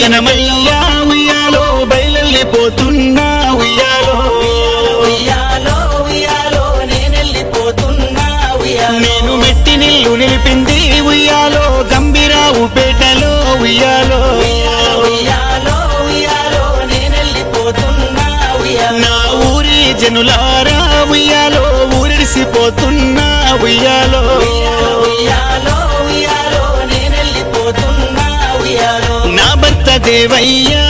గగనమయ్యా ఉయ్యాలో బయలెళ్ళిపోతున్నా ఉయ్యాలో ఉయ్యాలో ఉయ్యాలో నేనెళ్ళిపోతున్నా ఉయ్యాలో నేను మెట్టి నిల్లు నిలిపింది ఉయ్యాలో గంభీరావు పేటలో ఉయ్యాలో ఉయ్యాలో ఉయ్యాలో నేనెళ్ళిపోతున్నా ఉయ్యాలో నా ఊరి జనులారా ఉయ్యాలో ఊరిడిసిపోతున్నా ఉయ్యాలో ఉయ్యాలో ఉయ్యాలో నేనెళ్ళిపోతున్నా ఉయ్యాలో నా భర్త దేవయ్యా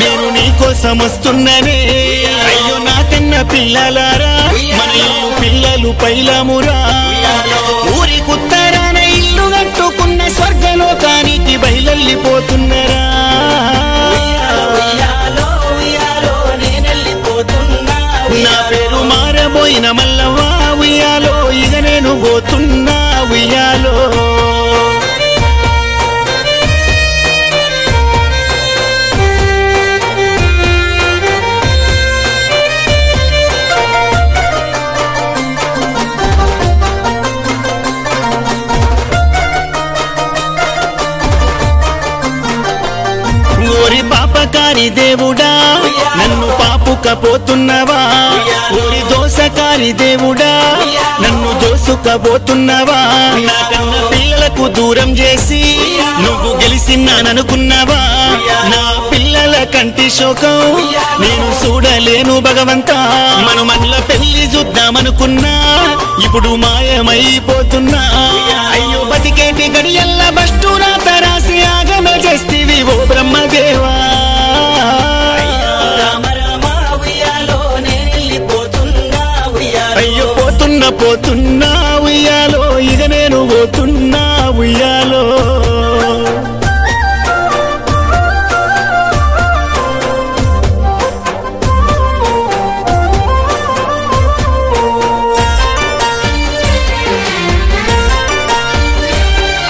నేను నీకోసం వస్తున్ననే అయ్యో నా కన్న పిల్లలారా మన ఇల్లు పిల్లలు పైలమురా ఊరి కుత్తరాన ఇల్లు కట్టుకున్న స్వర్గలోకానికి బయలెళ్ళిపోతున్నరా ఉయ్యాలో ఉయ్యాలో నేనెళ్ళిపోతున్నా నా పేరు మారబోయిన మల్లవ్వ ఉయ్యాలో ఇక నేను పోతున్నా ఉయ్యాలో ఓరి పాపకారి దేవుడా నన్ను పాపుకపోతున్నవా ఓరి దోసకారి దేవుడా నన్ను దోసుకపోతున్నవా నా కన్న పిల్లలకు దూరం చేసి నువ్వు గెలిసిన్నాననుకున్నావా నా పిల్లల కంటి శోకం నేను చూడలేను భగవంతా మనమన్ల పెళ్లి చూద్దామనుకున్నా ఇప్పుడు మాయమైపోతున్నా అయ్యో బతికేటి గడియల్ల బస్టు రాత రాసి ఆగమే చేస్తివి ఓ బ్రహ్మదేవా రామ రామ ఉయ్యాలో నేనెళ్ళిపోతున్నా ఉయ్యాలో అయ్యో పోతున్నా ఉయ్యాలో ఇక నేను పోతున్నా ఉయ్యాలో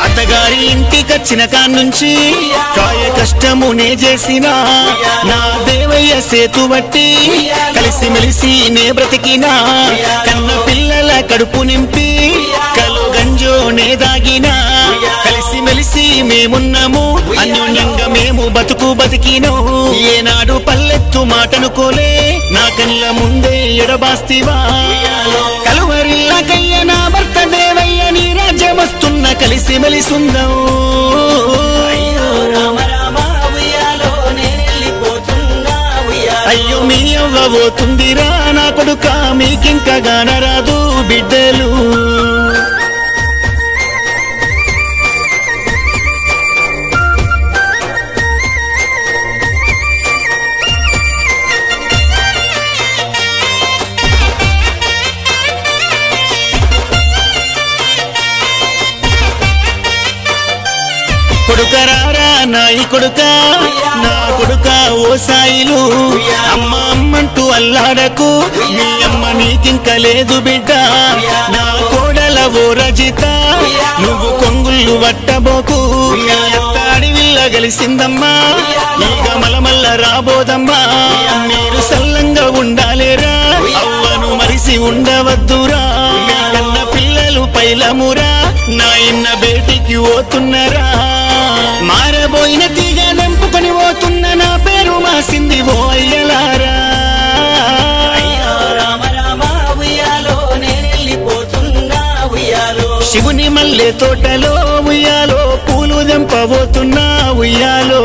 అత్తగారి ఇంటికొచ్చిన కాన్నుంచి కాయ కష్టము నే చేసినా నా దేవయ్య సేతు బట్టి కలిసి మెలిసి నే బ్రతికినా కన్న పిల్లల కడుపు నింపి కలు గంజో నే దాగినా కలిసి మెలిసి మేమున్నాము అన్యోన్యంగా మేము బతికినో ఏనాడు పల్లెత్తు మాటనుకోలే నా కళ్ళ ముందే ఎడబాస్తివా కలువరిల్లకయ్య నా భర్త దేవయ్య నీ రాజ్యమస్తున్న కలిసి మెలిసుందాం రామ రామ ఉయ్యాలో నేనెళ్ళిపోతున్నా ఉయ్యాలో అయ్యో మీ అవ్వ పోతుందిరా నా కొడుక మీకింక గానరాదు బిడ్డలు కొడుకరారా నాయి కొడుక నా కొడుక ఓ సాయిలు అమ్మ అమ్మంటూ అల్లాడకు మీ అమ్మ నీకింక లేదు బిడ్డ నా కోడల ఓ రజిత నువ్వు కొంగుళ్ళు వట్టబోకు మీ అత్త అడవిల్ల గలిసిందమ్మా ఇక మలమల్ల రాబోదమ్మా మీరు సల్లంగా ఉండాలేరా అవ్వను మరిసి ఉండవద్దురా కన్న పిల్లలు పైలమురా నా ఇన్న బేటికి పోతున్నరా మారబోయిన తీగ నంపుకొని పోతున్న నా పేరు మాసింది ఓ అయ్యలారా రామ రామ ఉయ్యాలో నేనెళ్ళిపోతున్నా ఉయ్యాలో శివుని మల్లె తోటలో ఉయ్యాలో పూలు దెంపబోతున్నా ఉయ్యాలో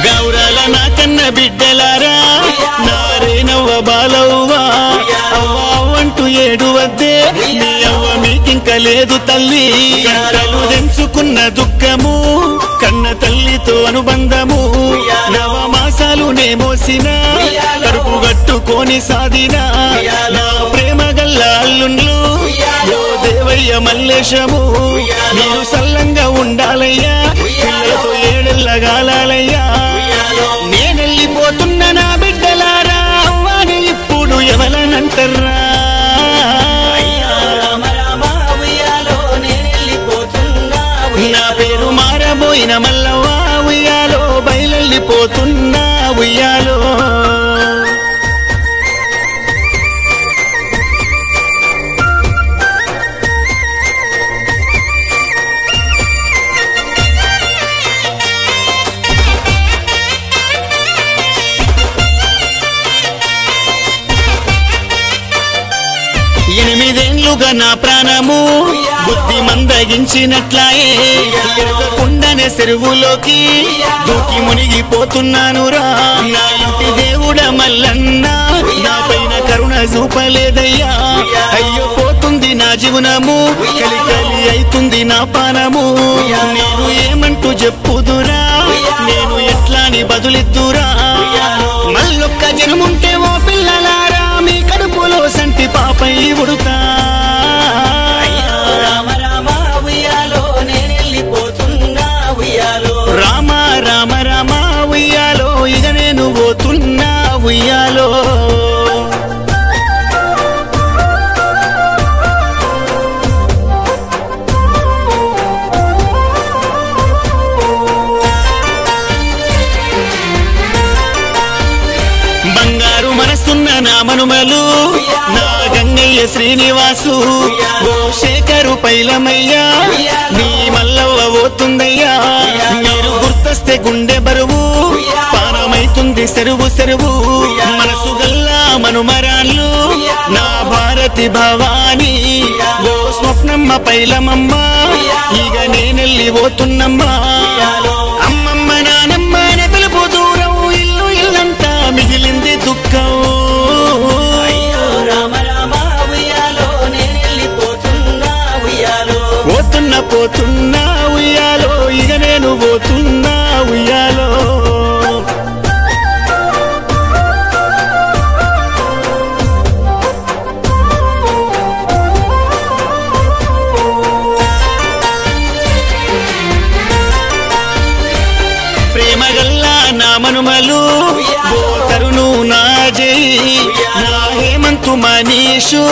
గౌరాల నా కన్న బిడ్డలారా నారేనవ్వ బాలవ్వా అవ్వంటూ ఏడు వద్దే నీ అవ్వ మీకింక లేదు తల్లి కళ్ళు తెంచుకున్న దుఃఖము కన్న తల్లితో అనుబంధము నవమాసాలు నే మోసిన కడుపు గట్టుకొని సాధినా నా ప్రేమ గల్ల అల్లుండ్లు ఓ దేవయ్య మల్లేశము మీరు సల్లంగా ఉండాలయ్యా పిల్లలతో ఏడెళ్ళగాలయ్యా నేనెళ్ళిపోతున్న నా బిడ్డలారా అవ్వని ఇప్పుడు ఎవలనంటర్రా రామ రామ ఉయ్యాలో నేనెళ్ళిపోతున్నా నా పేరు మారబోయిన మల్లవ్వ ఉయ్యాలో బయలెళ్ళిపోతున్నా ఉయ్యాలో ఎనిమిదేండ్లుగా నా ప్రాణము బుద్ధి మందగించినట్లాయే ఎరగకుండానే చెరువులోకి దూకి మునిగిపోతున్నాను రా నా ఇంటి దేవుడ మల్లన్న నా పైన కరుణ చూపలేదయ్యా అయ్యో పోతుంది నా జీవనము కలికలి అయితుంది నా పానము నేను ఏమంటూ చెప్పుదురా నేను ఎట్లాని బదులిద్దురా మళ్ళొక్క జనముంటే ఓ పిల్లలారా మీ కడుపులో సంటి పాపై ఉడుతా రామ రామ ఉయ్యాలో నేనెళ్ళిపోతున్నా ఉయ్యాలో రామ రామ రామ ఉయ్యాలో ఇక నేను పోతున్నా ఉయ్యాలో బంగారు మనసున్న నా మనుమలు నా గంగయ్య శ్రీనివాసు ఓ శేఖరు పైలమయ్యా నీ మల్లవ్వ పోతుందయ్యా మీరు గుర్తొస్తే గుండె బరువు పానమైతుంది సెరువు సెరువు మనసు గల్లా మనుమరాళ్ళు నా భారతి భవాని ఓ స్వప్నమ్మ పైలమమ్మ ఇక నేనెళ్ళి పోతున్నమ్మా అమ్మమ్మ నానమ్మ అనే పిలుపు దూరం ఇల్లు ఇల్లంతా మిగిలింది దుఃఖం రామ రామ ఉయ్యాలో నేనెళ్ళిపోతున్నా ఉయ్యాలో పోతున్నా ఉయ్యాలో ఇక నేను పోతున్నా ఉయ్యాలో ప్రేమగల్లా నా మనుమలు ఓ తరుణు నా జై నా హేమంతు మనీషు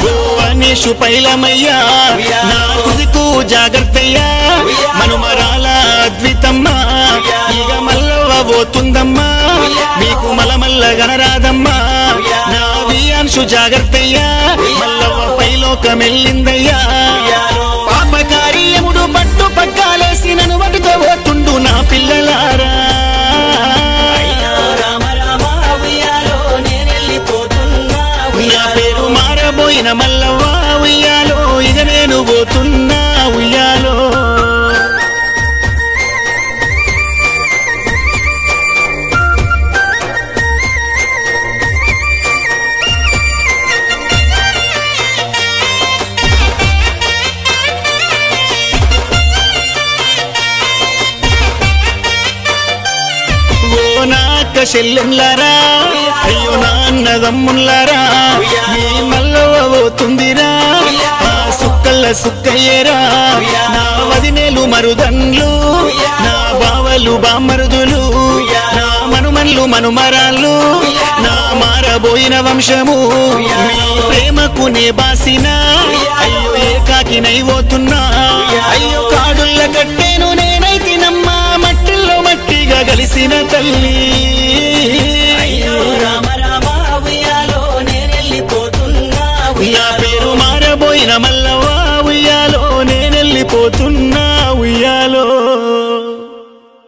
ఓ అనీషు పైలమయ్యా నా తుదికు జాగ్రత్తయ్యా మనుమరాల అద్వితమ్మా ఇక మల్లవ్వ పోతుందమ్మా మీకు మలమల్ల గనరాదమ్మా నా వియాంశు జాగ్రత్తయ్యా మల్లవ్వ పైలోకమెల్లిందయ్యా పాపకార్యముడు పట్టు పక్కాలేసి నన్ను వటుతో పోతుండు నా పిల్లలారా రామ రామ ఉయ్యాలో నేనెళ్ళిపోతున్నా నా పేరు మారబోయిన మల్లవ్వ ఉయ్యాలో ఇక నేను పోతున్నా ఉయ్యాలో చెల్లెంలారా అయ్యో నాన్నదమ్ములారా మీ మల్లవ్వ పోతుందిరా ఆ సుక్కల్ల సుక్కయ్యేరా నా వదినేలు మరుదన్లు నా బావలు బామరుదులు నా మనుమన్లు మనుమరాళ్ళు నా మారబోయిన వంశము మీ ప్రేమకు నే బాసిన అయ్యో ఏకాకి నైపోతున్నా అయ్యో కాడుల్ల కట్టేను నేనైతినమ్మా మట్టిల్లో మట్టిగా కలిసిన తల్లి రామ రామ ఉయ్యాలో నేనెళ్ళిపోతున్నా నా పేరు మారబోయిన మల్ల